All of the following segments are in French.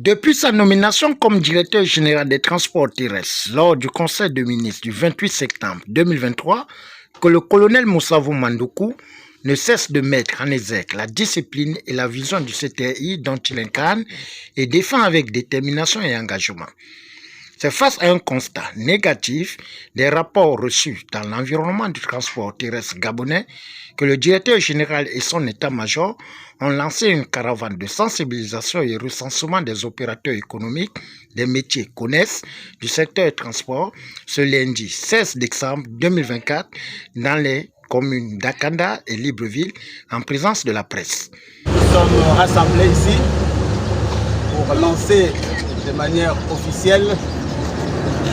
Depuis sa nomination comme directeur général des transports terrestres lors du Conseil des ministres du 28 septembre 2023, que le colonel Moussavou Mandoukou ne cesse de mettre en exergue la discipline et la vision du CTI dont il incarne et défend avec détermination et engagement. C'est face à un constat négatif des rapports reçus dans l'environnement du transport terrestre gabonais que le directeur général et son état-major ont lancé une caravane de sensibilisation et recensement des opérateurs économiques des métiers CONES du secteur transport ce lundi 16 décembre 2024 dans les communes d'Akanda et Libreville en présence de la presse. Nous sommes rassemblés ici pour lancer de manière officielle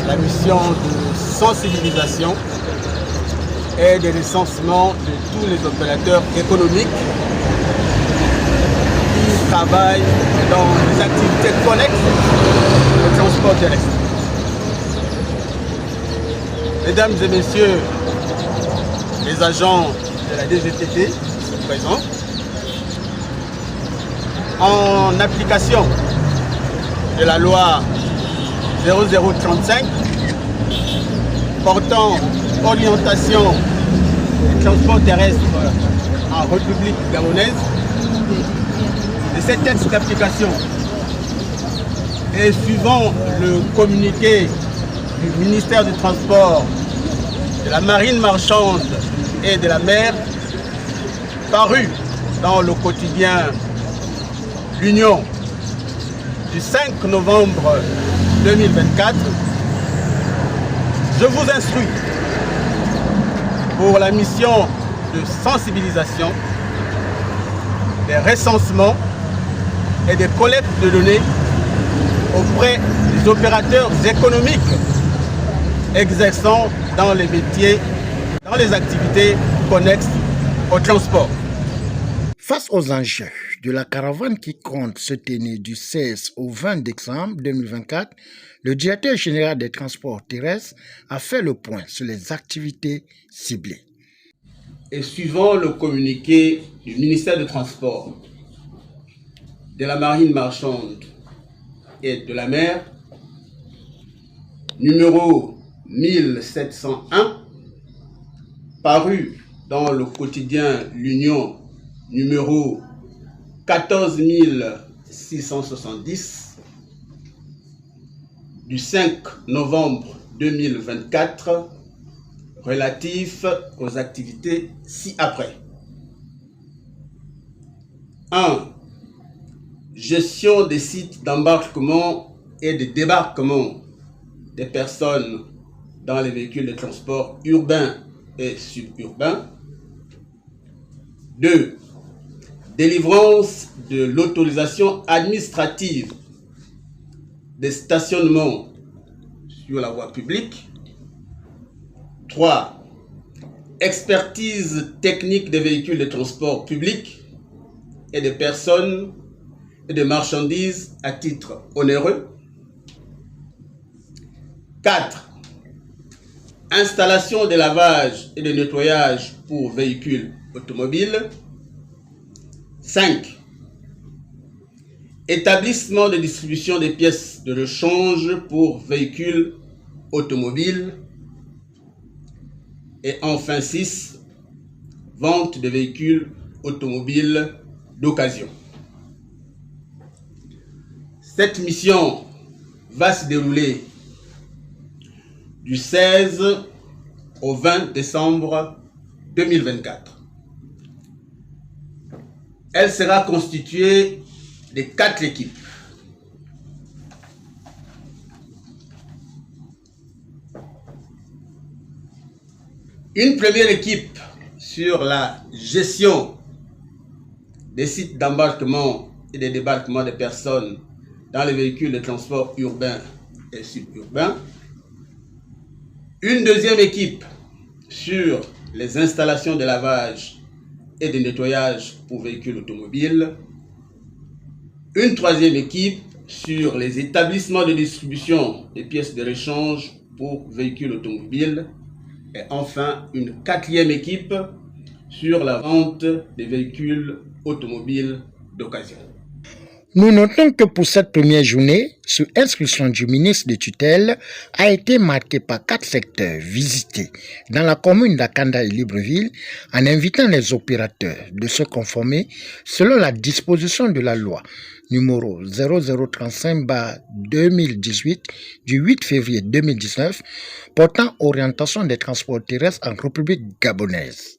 la mission de sensibilisation et de recensement de tous les opérateurs économiques qui travaillent dans les activités connexes au transport terrestre. Mesdames et messieurs les agents de la DGTT sont présents. En application de la loi 0035 portant orientation du transport terrestre en République gabonaise, de cette texte d'application et suivant le communiqué du ministère du Transport, de la Marine marchande et de la mer, paru dans le quotidien L'Union du 5 novembre 2024, je vous instruis pour la mission de sensibilisation, des recensements et des collectes de données auprès des opérateurs économiques exerçant dans les métiers, dans les activités connexes au transport. Face aux enjeux de la caravane qui compte se tenir du 16 au 20 décembre 2024, le directeur général des transports terrestres a fait le point sur les activités ciblées. Et suivant le communiqué du ministère des Transports, de la Marine marchande et de la mer, numéro 1701, paru dans le quotidien L'Union numéro 14670 du 5 novembre 2024 relatif aux activités ci-après. 1. Gestion des sites d'embarquement et de débarquement des personnes dans les véhicules de transport urbains et suburbains. 2. Délivrance de l'autorisation administrative des stationnements sur la voie publique. 3. Expertise technique des véhicules de transport public et des personnes et de marchandises à titre onéreux. 4. Installation de lavage et de nettoyage pour véhicules automobiles. 5. Établissement de distribution des pièces de rechange pour véhicules automobiles. Et enfin 6. Vente de véhicules automobiles d'occasion. Cette mission va se dérouler du 16 au 20 décembre 2024. Elle sera constituée de 4 équipes. Une première équipe sur la gestion des sites d'embarquement et de débarquement des personnes dans les véhicules de transport urbain et suburbain. Une deuxième équipe sur les installations de lavage et de nettoyage pour véhicules automobiles. Une troisième équipe sur les établissements de distribution des pièces de rechange pour véhicules automobiles. Et enfin, une quatrième équipe sur la vente des véhicules automobiles d'occasion. Nous notons que pour cette première journée, sur instruction du ministre de tutelle, a été marquée par 4 secteurs visités dans la commune d'Akanda et Libreville en invitant les opérateurs de se conformer selon la disposition de la loi numéro 0035/2018 du 8 février 2019 portant orientation des transports terrestres en République gabonaise.